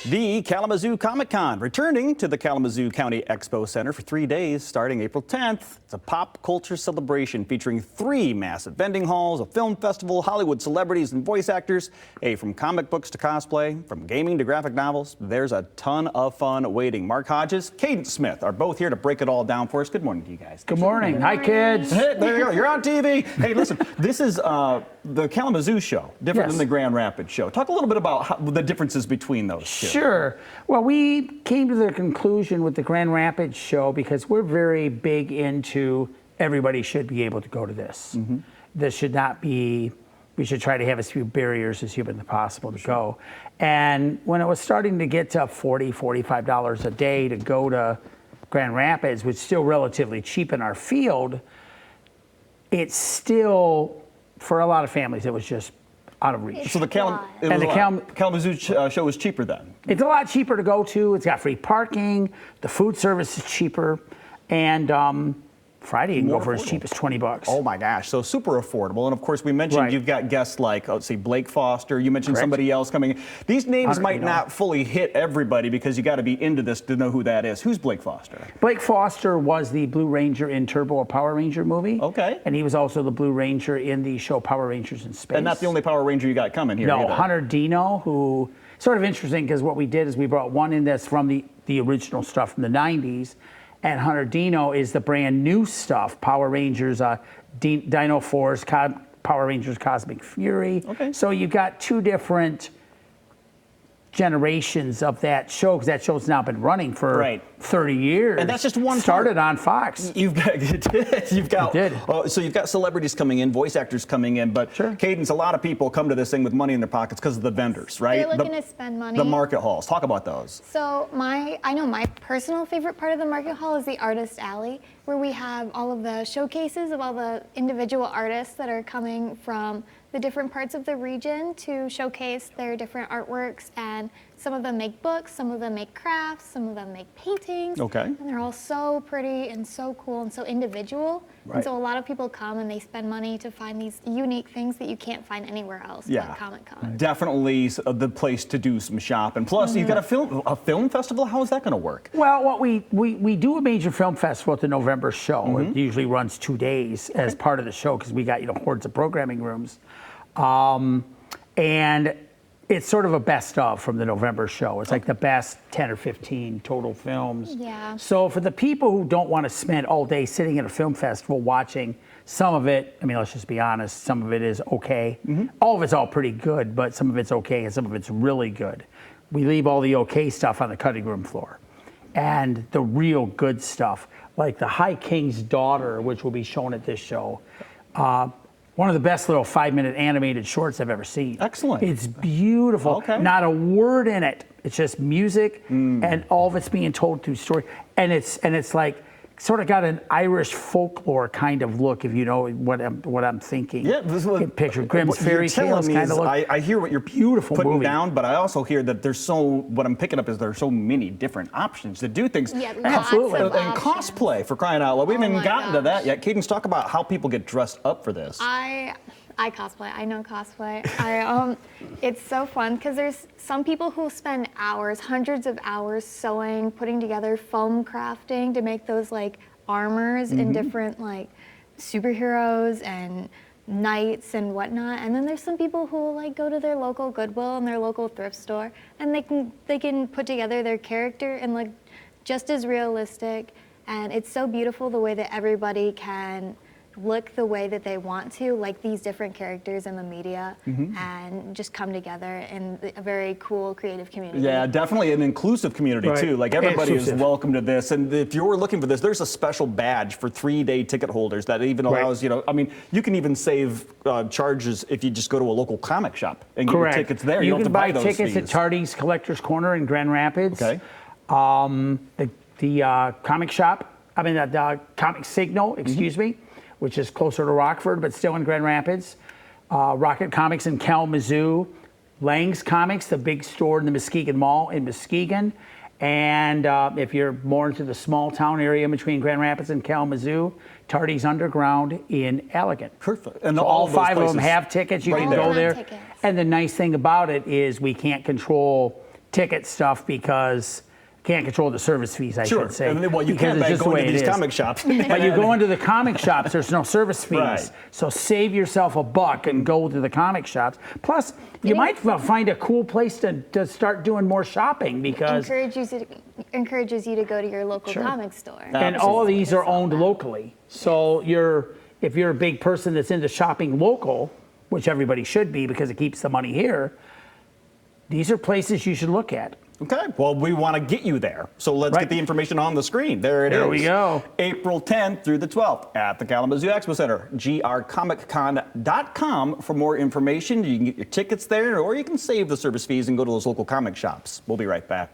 The Kalamazoo Comic Con, returning to the Kalamazoo County Expo Center for 3 days starting April 10th. It's a pop culture celebration featuring 3 massive vending halls, a film festival, Hollywood celebrities and voice actors. Hey, from comic books to cosplay, from gaming to graphic novels, there's a ton of fun waiting. Mark Hodges, Cadence Smith are both here to break it all down for us. Good morning to you guys. Good morning. Hi, kids. Hey, there you go. You're on TV. Hey, listen, this is the Kalamazoo show, different than the Grand Rapids show. Talk a little bit about the differences between those two. Sure. Well, we came to the conclusion with the Grand Rapids show because we're very big into everybody should be able to go to this. This should not be, we should try to have as few barriers as humanly possible to go. And when it was starting to get to $40, $45 a day to go to Grand Rapids, which is still relatively cheap in our field, it's still, for a lot of families, it was just out of reach. So the Kalamazoo show was cheaper then? It's a lot cheaper to go to. It's got free parking. The food service is cheaper. And Friday you can go for as cheap as $20. Oh my gosh, so super affordable. And of course we mentioned you've got guests like, let's see, Blake Foster. You mentioned somebody else coming in. These names might not fully hit everybody because you got to be into this to know who that is. Who's Blake Foster? Blake Foster was the Blue Ranger in Turbo, a Power Ranger movie. Okay. And he was also the Blue Ranger in the show Power Rangers in Space. And not the only Power Ranger you got coming here. No, either. Hunter Dino, who, sort of interesting because what we did is we brought one in that's from the original stuff from the 90s. And Hunter Dino is the brand new stuff, Power Rangers, Dino Force, Power Rangers Cosmic Fury. Okay. So you've got 2 different generations of that show, because that show's now been running for 30 years. And that's just one started on Fox. So you've got celebrities coming in, voice actors coming in, but Cadence, a lot of people come to this thing with money in their pockets because of the vendors, right? They're looking to spend money. The market halls. Talk about those. So I know my personal favorite part of the market hall is the artist alley, where we have all of the showcases of all the individual artists that are coming from the different parts of the region to showcase their different artworks. And some of them make books, some of them make crafts, some of them make paintings. Okay. And they're all so pretty and so cool and so individual. And so a lot of people come and they spend money to find these unique things that you can't find anywhere else like Comic Con. Definitely the place to do some shopping. Plus, you've got a film festival. How is that going to work? Well, what we do a major film festival at the November show. It usually runs 2 days as part of the show because we got hordes of programming rooms. And it's sort of a best of from the November show. It's like the best 10 or 15 total films. Yeah. So for the people who don't want to spend all day sitting at a film festival watching some of it, I mean, let's just be honest, some of it is okay. All of it's all pretty good, but some of it's okay and some of it's really good. We leave all the okay stuff on the cutting room floor. And the real good stuff, like the High King's Daughter, which will be shown at this show, one of the best little 5-minute animated shorts I've ever seen. Excellent. It's beautiful. Okay. Not a word in it. It's just music, and all of it's being told through story. And it's like sort of got an Irish folklore kind of look, if you know what I'm thinking. Yeah, this is what picture Grimm's fairy tales kind of look. I hear what you're putting down, but I also hear that what I'm picking up is there's so many different options to do things. Yeah, absolutely. And cosplay, for crying out loud. We haven't even gotten to that yet. Cadence, talk about how people get dressed up for this. I cosplay. I know cosplay. It's so fun because there's some people who spend hours, hundreds of hours sewing, putting together foam crafting to make those like armors and different like superheroes and knights and whatnot. And then there's some people who like go to their local Goodwill and their local thrift store and they can put together their character and like just as realistic. And it's so beautiful the way that everybody can look the way that they want to, like these different characters in the media, and just come together in a very cool, creative community. Yeah, definitely an inclusive community too. Like everybody is welcome to this. And if you're looking for this, there's a special badge for 3-day ticket holders that even allows, I mean, you can even save charges if you just go to a local comic shop and get your tickets there. You don't have to buy those tickets fees. at Tardy's Collector's Corner in Grand Rapids. Okay. The comic shop, the Comic Signal, excuse me, which is closer to Rockford, but still in Grand Rapids. Rocket Comics in Kalamazoo. Lang's Comics, the big store in the Muskegon Mall in Muskegon. And if you're more into the small town area between Grand Rapids and Kalamazoo, Tardy's Underground in Allegan. Perfect. And so all 5 of them have tickets. You can go there. And the nice thing about it is we can't control ticket stuff because can't control the service fees, I should say. And then, well, you because can't it's just go the way into it these is. comic shops. But you go into the comic shops, there's no service fees. Right. So save yourself $1 and go to the comic shops. Plus, you might find a cool place to start doing more shopping because encourages you to go to your local Sure. comic store. and all of these are owned locally. So if you're a big person that's into shopping local, which everybody should be because it keeps the money here, these are places you should look at. Okay, well, we want to get you there. So let's get the information on the screen. There it is. There we go. April 10th through the 12th at the Kalamazoo Expo Center. grcomiccon.com for more information. You can get your tickets there, or you can save the service fees and go to those local comic shops. We'll be right back.